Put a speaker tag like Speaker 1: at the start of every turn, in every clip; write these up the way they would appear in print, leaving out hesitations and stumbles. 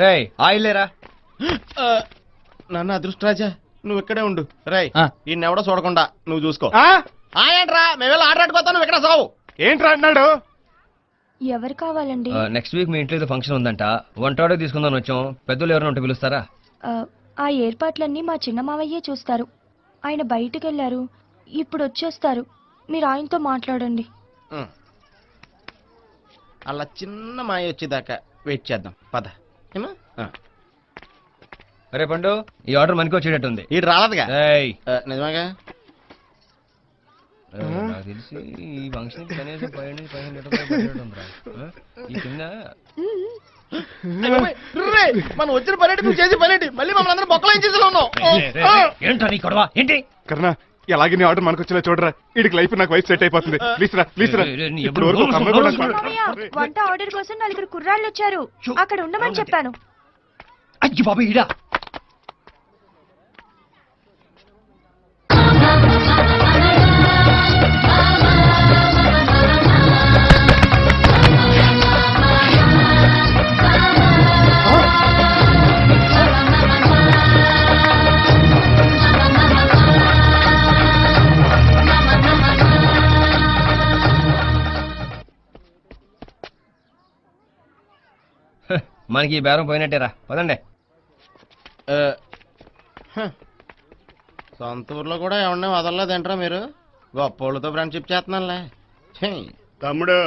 Speaker 1: రేయ్ ఆయిల్ లేరా?
Speaker 2: నన్ను అదృష్టరాజా నువ్వు ఇక్కడే ఉండు. రేయ్
Speaker 1: ఆ.
Speaker 2: ఈయనెవడో చూడకుండా నువ్వు చూసుకో. ఏంట్రా మేము ఆర్డర్ నువ్వు ఇక్కడ సావు
Speaker 3: ఏంట్రా అన్నాడు?
Speaker 4: ఎవరు కావాలండి?
Speaker 1: నెక్స్ట్ వీక్ మీ ఇంట్లో ఏదో ఫంక్షన్ ఉందంట, వంట ఆర్డర్ తీసుకుందాం వచ్చాం. పెద్దలు ఎవరైనా ఉంటే పిలుస్తారా?
Speaker 4: ఆ ఏర్పాట్లన్నీ మా చిన్న మావయ్యే చూస్తారు. ఆయన బయటికి వెళ్ళారు, ఇప్పుడు వచ్చేస్తారు. మీరు ఆయనతో మాట్లాడండి.
Speaker 2: అలా చిన్న మాయ వచ్చేదాకా వెయిట్ చేద్దాం పద. ఏమా
Speaker 1: అరే పండు, ఈ ఆర్డర్ మనకి వచ్చేటట్టుంది.
Speaker 2: ఈడు రాలేదుగా.
Speaker 1: రేయ్,
Speaker 2: నిజమేగా.
Speaker 1: నాకు తెలిసి ఈ ఫంక్షన్ కనీసం 500 లీటర్లు ఉందిరా. ఈ కింద
Speaker 2: మనం వచ్చిన పనేటి నువ్వు చేసి పనేటి మళ్ళీ మమ్మల్ని అందరూ బొక్కలో ఏం చేసేలా ఉన్నావు.
Speaker 1: ఏంటా నీ గొడవ ఏంటి?
Speaker 3: కర్ణా ఎలాగే నీ ఆర్డర్ మనకు వచ్చేలా చూడరా. వీడికి లైఫ్ నాకు వయసు సెట్ అయిపోతుంది. ప్లీజ్ రా ప్లీజ్ రా. ఇప్పుడు వరకు ఒక అమ్మాయి కూడా నాకు
Speaker 4: మావయ్య, వంట ఆర్డర్ కోసం 4 కుర్రాళ్ళు వచ్చారు. అక్కడ ఉండమని చెప్పాను.
Speaker 1: అయ్యి బాబు ఈడా. మనకి ఈ బేరం పోయినట్టేరా, పదండి.
Speaker 2: సొంత ఊర్లో కూడా ఎవరినే వదలలేదంటారా మీరు? గొప్పోళ్ళతో ఫ్రెండ్షిప్ చేస్తున్నానులే.
Speaker 3: తమ్ముడు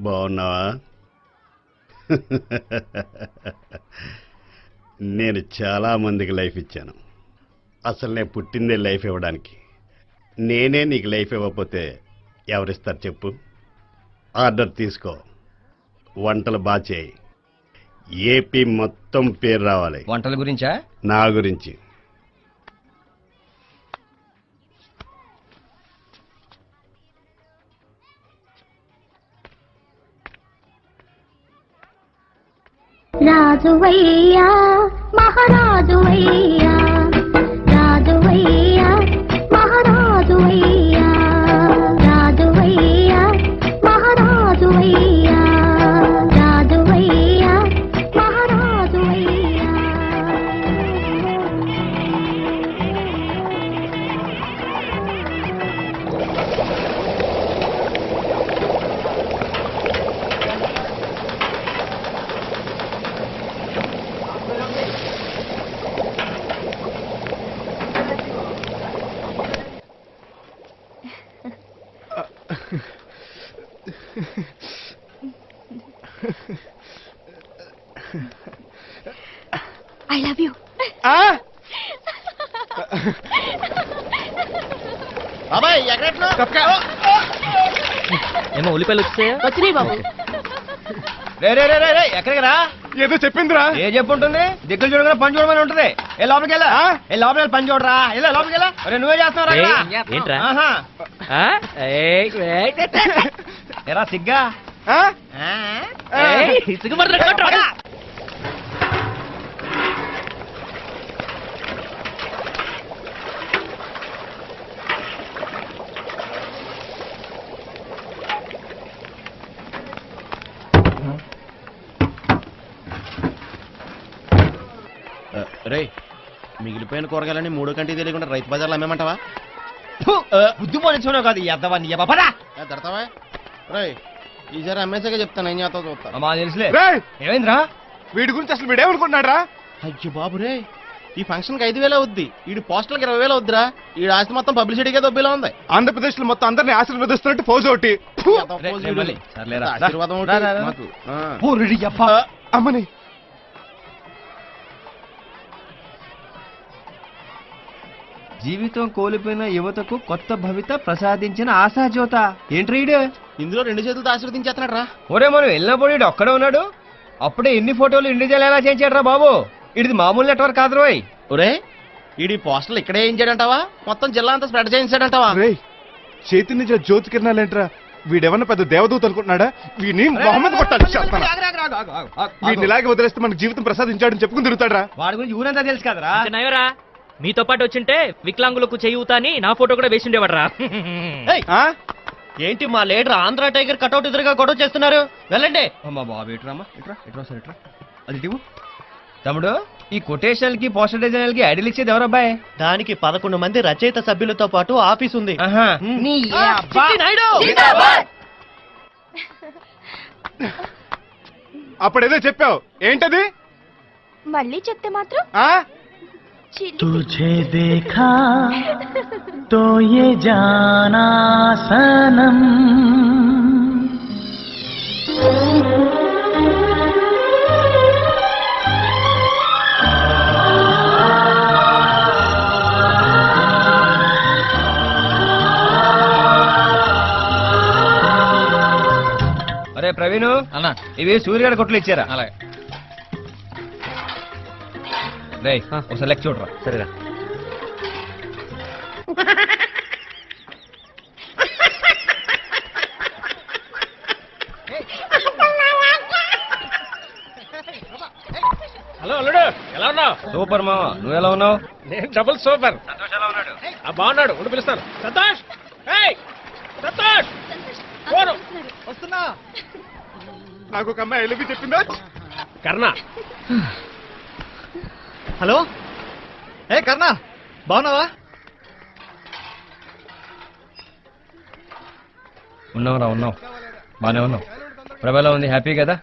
Speaker 5: బాగున్నావా? నేను చాలా మందికి లైఫ్ ఇచ్చాను. అసలు నేను పుట్టిందే లైఫ్ ఇవ్వడానికి. నేనే నీకు లైఫ్ ఇవ్వకపోతే ఎవరిస్తారు చెప్పు? ఆర్డర్ తీసుకో, వంటలు బాగా చేయి. ఏపీ మొత్తం పేరు రావాలి.
Speaker 1: వంటల గురించా?
Speaker 5: నా గురించి.
Speaker 6: రాజువయ్యా మహారాజువయ్యా, రాజువయ్యా మహారాజువయ్యా, రాజువయ్యా మహారాజువయ్యా, రాజువయ్యా మహారాజువయ్యా.
Speaker 4: I love you.
Speaker 2: బాబాయ్ ఎక్కడెట్లు
Speaker 1: ఏమో ఉల్లిపాయలు వచ్చాయా?
Speaker 4: వచ్చినాయి బాబు.
Speaker 1: రే రే రే రే రే, ఎక్కడికి రా?
Speaker 3: ఏదో చెప్పిందిరా.
Speaker 1: ఏ చెప్పుంటుంది? దిక్కులు చూడగానే పని చూడమని ఉంటుంది. ఏ లోపలికి వెళ్ళా, ఏ లోపలికి పని చూడరా. ఇలా లోపలికి వెళ్ళా. అరే నువ్వే చేస్తున్నావు
Speaker 7: ఏంట్రా?
Speaker 1: ఎరా సిగ్గా?
Speaker 2: రే మిగిలిపోయిన కూరగాయలని 3 కంటికి తెలియకుండా రైతు బజార్లో అమ్మేమంటావా?
Speaker 1: బుద్ధి పోనిచ్చుకున్నావు కాదు ఎద్దవా నీ పదా.
Speaker 2: తడతావా? రే ఈసారి అమ్మేసాక చెప్తాను ఏం చేస్తావు చూస్తా.
Speaker 1: మా తెలుసులే.
Speaker 3: రేయ్,
Speaker 1: ఏమైందిరా?
Speaker 3: వీడి గురించి అసలు వీడేమనుకుంటున్నాడు రా?
Speaker 2: అయ్యో బాబు రే, ఈ ఫంక్షన్ కి 5,000 అవుద్ది. ఈ పోస్టర్కి 20,000 అవుద్దిరా. ఈ ఆస్తి మొత్తం పబ్లిసిటీగా దొబ్బిలా ఉంది.
Speaker 3: ఆంధ్రప్రదేశ్ లో మొత్తం అందరినీ ఆశీర్వదిస్తున్నట్టు ఫోజు ఒకటి.
Speaker 2: ఆశీర్వాదం ఒకటి మాకు.
Speaker 3: అమ్మని
Speaker 1: జీవితం కోల్పోయిన యువతకు కొత్త భవిత ప్రసాదించిన ఆశాజ్యోత. ఏంట్రీడు
Speaker 2: ఇందులో 2 చేతులతో ఆశీర్వదించేస్తున్నాడు రా.
Speaker 1: ఒరే మనం వెళ్ళినప్పుడు ఇడు ఒక్కడే ఉన్నాడు. అప్పుడే ఎన్ని ఫోటోలు ఇండివిజువల్ ఎలా చేయించాడు రా బాబు. ఇది మామూలు నెట్వర్క్ కాదు రోయ్.
Speaker 2: ఒరే ఈడి పోస్టర్లు ఇక్కడే వేయించాడంటావా? మొత్తం జిల్లా అంతా స్ప్రెడ్ చేయించాడంటావా?
Speaker 3: రేయ్, చేతి నుంచి జ్యోతి కిరణాలేంట్రా? వీడేమన్నా పెద్ద దేవదూత అనుకుంటున్నాడా? వీడిని మొహమ్మద్ కొట్టాలి చేస్తాను. వీడిని ఇలాగే వదిలేస్తే మనకు జీవితం ప్రసాదించాడని చెప్పుకుని తిరుగుతాడా?
Speaker 1: వాడి గురించి ఊరంతా తెలుసు కదరా.
Speaker 7: నయవరా మీతో పాటు వచ్చింటే వికలాంగులకు చేయూత అని నా ఫోటో కూడా వేసి ఉండేవాడరా.
Speaker 3: ఆ?
Speaker 2: ఏంటి మా లీడర్ ఆంధ్ర టైగర్ కటౌట్ ఎదురుగా గొడవ చేస్తున్నారు? వెళ్ళండి.
Speaker 1: అమ్మా బాబు ఇట్రామా, ఇట్రా సార్ ఇట్రా. అది ఇవ్వు తమ్ముడు. ఈ కొటేషన్ కి పోస్టర్ డిజైనర్ కి ఐడియల్ ఇచ్చేది ఎవరబ్బాయి?
Speaker 2: దానికి 11 మంది రచయిత సభ్యులతో పాటు ఆఫీస్ ఉంది.
Speaker 1: ఆహా. నీ అబ్బా.
Speaker 3: అప్పుడేదో చెప్పావు, ఏంటది?
Speaker 4: మళ్ళీ చెప్తే మాత్రం
Speaker 3: ఆ?
Speaker 4: చిల్లి.
Speaker 8: तुझे देखा तो ये जाना सनम
Speaker 1: అరే ప్రవీణ్
Speaker 2: అన్నా
Speaker 1: ఇవి సూర్యగారి కొట్లు ఇచ్చారా?
Speaker 2: అలాగే.
Speaker 1: రేయ్ ఒకసారి లెక్క చూడరా.
Speaker 7: సరేరా.
Speaker 2: హలో అల్లుడు, ఎలా ఉన్నావు?
Speaker 1: సూపర్ మామ, నువ్వు ఎలా ఉన్నావు?
Speaker 2: నేను డబుల్ సూపర్.
Speaker 1: సంతోష్ ఎలా ఉన్నాడు?
Speaker 2: బాగున్నాడు, ఉండి పిలుస్తాను. సంతోష్, ఏయ్ సంతోష్, ఫోను వస్తున్నా.
Speaker 3: నాకు ఒక అమ్మాయి ఎలిపి చెప్పిందా?
Speaker 2: కర్ణ. హలో, ఏ కర్ణ, బాగున్నావా?
Speaker 1: ఉన్నావురా, ఉన్నావు, బానే ఉన్నావు. ప్రభ ఎలా ఉంది? హ్యాపీ కదా?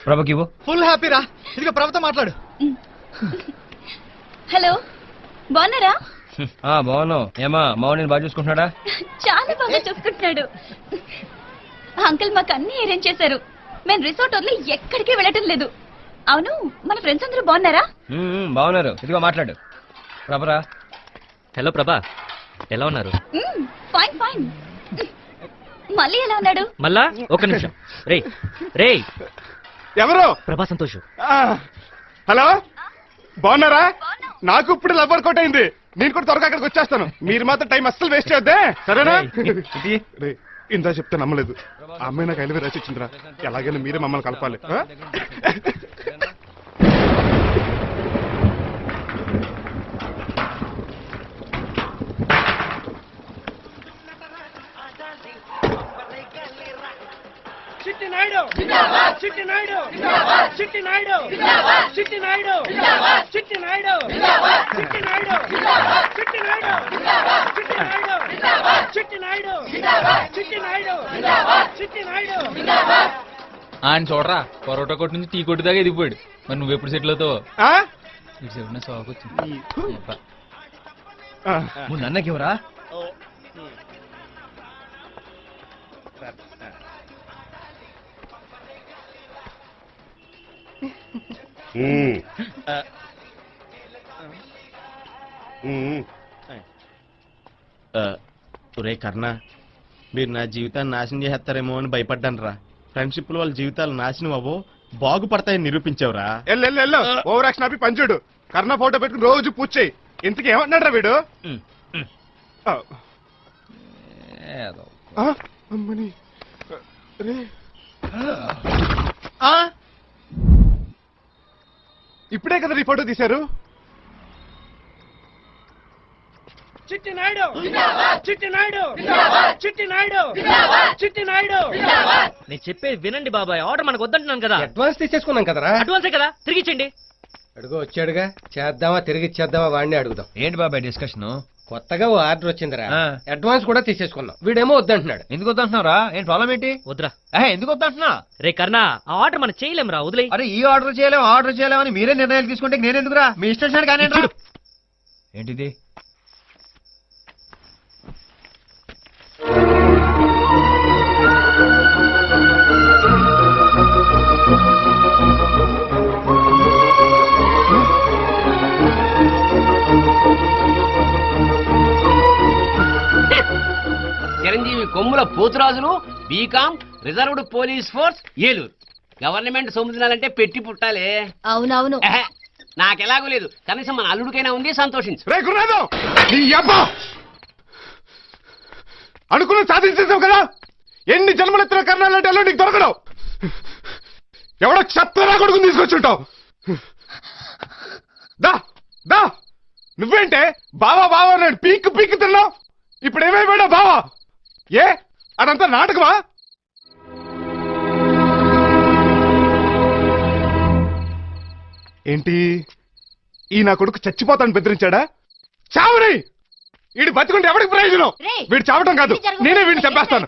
Speaker 1: ప్రభకి ఇవ్వు.
Speaker 2: ఫుల్ హ్యాపీ రా. ఇదిగో ప్రభుతో మాట్లాడు.
Speaker 9: హలో, బాగున్నారా?
Speaker 1: బాగున్నావు. ఏమా మావ నేను బాగా చూసుకుంటున్నాడా?
Speaker 9: చాలా బాగా చూసుకుంటున్నాడు. అంకుల్ మాకు అన్ని అరేంజ్ చేశారు. మేము రిసార్ట్ వదిలి ఎక్కడికి వెళ్ళటం లేదు. అవును, మన ఫ్రెండ్స్ అందరూ బాగున్నారా?
Speaker 1: బాగున్నారు. ఇదిగో మాట్లాడు. ప్రభరా.
Speaker 7: హలో ప్రభా, ఎలా ఉన్నారు?
Speaker 9: Fine fine. మళ్ళీ ఎలా ఉన్నాడు?
Speaker 7: మళ్ళా ఒక నిమిషం. రేయ్ రేయ్,
Speaker 3: ఎవరు?
Speaker 7: ప్రభా సంతోష్.
Speaker 3: ఆ, హలో, బాగున్నారా? నాకు ఇప్పుడు లవర్ కోట్ అయింది. నేను కూడా త్వరగా అక్కడికి వచ్చేస్తాను. మీరు మాత్రం టైం అస్సలు వేస్ట్ చేయొద్దే, సరేనా? రే, ఇందా చెప్తే నమ్మలేదు. ఆ అమ్మాయి నాకు ఐలవే రాసిచ్చిందిరా. ఎలాగైనా మీరే మమ్మల్ని కలపాలి. ఆ?
Speaker 2: చిట్టి నాయుడు, చిట్టి నాయుడు, చిట్టి నాయుడు, చిట్టి నాయుడు, చిట్టి నాయుడు, చిట్టి నాయుడు, చిట్టి నాయుడు, చిట్టి నాయుడు, చిట్టి నాయుడు, చిట్టి నాయుడు, చిట్టి నాయుడు.
Speaker 10: ఆయన చూడరా, పరోటా కొట్టు నుంచి టీ కొట్టు దాకా ఎదిగిపోయాడు. మరి నువ్వెప్పుడు సెటిల్ అవుతావు?
Speaker 3: ఆ?
Speaker 10: ఇటు చెప్పిన సాగు వచ్చింది.
Speaker 3: ఆ.
Speaker 1: ముందు అన్నకి ఇవ్వరా.
Speaker 5: ఉమ్. ఉమ్.
Speaker 2: ఒరే కర్ణ, మీరు నా జీవితాన్ని నాశనం చేసేస్తారేమో అని భయపడ్డాను రా. ఫ్రెండ్షిప్ వాళ్ళ జీవితాలు నాశనం అవ్వో, బాగుపడతాయని నిరూపించావురా.
Speaker 3: ఎల్లు ఓవర్ యాక్షన్ ఆపి పంచుడు. కర్ణ ఫోటో పెట్టుకుని రోజు పూజ చేయి. ఇంతకీ ఏమంటున్నాడు రా వీడు? ఆ. ఆ? అమ్మని. రే.
Speaker 2: ఆ?
Speaker 3: ఇప్పుడే కదా ఈ ఫోటో తీశారు.
Speaker 2: చిట్టి నాయుడు, చిట్టి నాయుడు, చిట్టి నాయుడు, చిట్టి నాయుడు.
Speaker 7: నేను చెప్పేది వినండి బాబాయ్, ఆర్డర్ మనకు వద్దంటున్నాను కదా.
Speaker 1: అడ్వాన్స్ తీసేసుకున్నాం కదరా.
Speaker 7: అడ్వాన్సే కదా, తిరిగి ఇచ్చేయండి.
Speaker 11: అడుగు వచ్చాడుగా, చేద్దామా తిరిగి ఇచ్చేద్దామా వాడిని అడుగుదాం.
Speaker 1: ఏంటి బాబాయ్ డిస్కషన్?
Speaker 11: కొత్తగా ఓ ఆర్డర్ వచ్చిందిరా, అడ్వాన్స్ కూడా తీసేసుకున్నాం. వీడేమో వద్దంటున్నాడు.
Speaker 1: ఎందుకు వద్దంటున్నారా? ఏంటి ప్రాబ్లం ఏంటి?
Speaker 7: వద్దురా.
Speaker 1: ఎందుకు వద్దంటున్నా?
Speaker 7: రే కర్ణ, ఆ ఆర్డర్ మనం చేయలేం రా, వదిలే.
Speaker 1: అరే ఈ ఆర్డర్ చేయలేమని మీరే నిర్ణయాలు తీసుకుంటే నేను ఎందుకురా? మీ ఇష్టం కానీ ఏంటిది?
Speaker 12: చిరంజీవి కొమ్ముల పోతురాజులు, BCom, reserved police force, Eluru. Government సొమ్ము తినాలంటే పెట్టి పుట్టాలే.
Speaker 9: అవునవును.
Speaker 12: నాకెలాగో లేదు, కనీసం మన అల్లుడికైనా ఉంది, సంతోషించు.
Speaker 3: అనుకున్న సాధించేసావు కదా, ఎన్ని జన్మలు ఎత్తిన కర్ణాలంటే నీకు దొరకడం. ఎవడో చెత్తరా కొడుకుని తీసుకొచ్చుంటావు. దా దా నువ్వేంటే బావా బావా అన్నాడు, పీక్కు పీక్కు తిన్నావు. ఇప్పుడు ఏమైపోయాడా బావా? ఏ అదంతా నాటకమా? ఏంటి ఈ నా కొడుకు చచ్చిపోతాను బెదిరించాడా? చావని వీడు బతుకుంటే ఎవరికి ప్రయోజనం? వీడు చావటం కాదు, నేనే వీడిని చంపేస్తాను.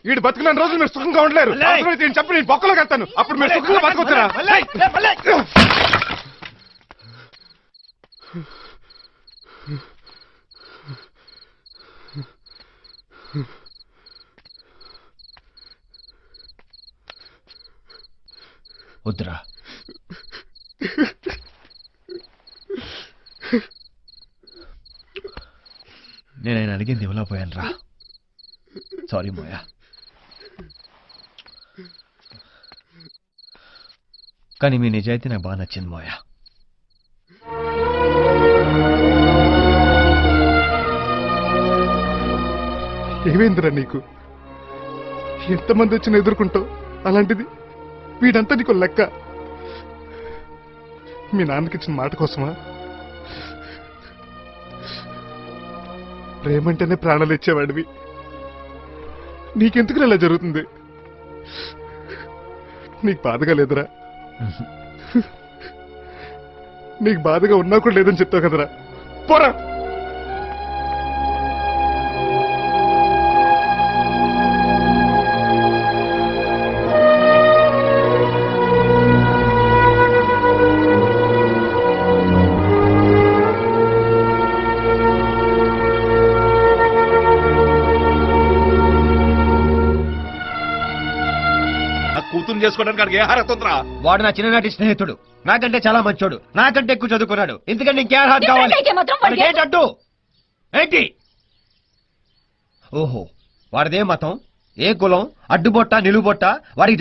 Speaker 3: వీడు బతుకున్న రోజులు మీరు సుఖంగా ఉండలేరు. చెప్పి నేను బొక్కలోకి వెళ్తాను, అప్పుడు మీరు సుఖంగా బతుకొచ్చారా?
Speaker 1: వద్దురా, నేను ఆయన అడిగింది ఇవ్వలేకపోయాను రా. సారీ మోయా. కానీ మీ నిజాయితీ నాకు బాగా నచ్చింది మోయా.
Speaker 3: ఏమైందిరా నీకు? ఎంతమంది వచ్చినా ఎదుర్కొంటావు, అలాంటిది వీడంతా నీకు లెక్క. మీ నాన్నకిచ్చిన మాట కోసమా? ప్రేమంటేనే ప్రాణాలు ఇచ్చేవాడివి, నీకెందుకు ఇలా జరుగుతుంది? నీకు బాధగా లేదురా? నీకు బాధగా ఉన్నా కూడా లేదని చెప్తావు కదరా, పోరా.
Speaker 2: కూతురు చేసుకోవడానికి ఏ అర్హత ఉందిరా?
Speaker 1: వాడు నా చిన్ననాటి స్నేహితుడు, నాకంటే చాలా మంచోడు, నాకంటే ఎక్కువ చదువుకున్నాడు. ఎందుకంటే ఇంకే అర్హత కావాలి? ఏంటంటూ ఏంటి? ఓహో, వాడిదే మతం, ఏ కులం, అడ్డుబొట్ట నిలుబొట్ట, వాడికి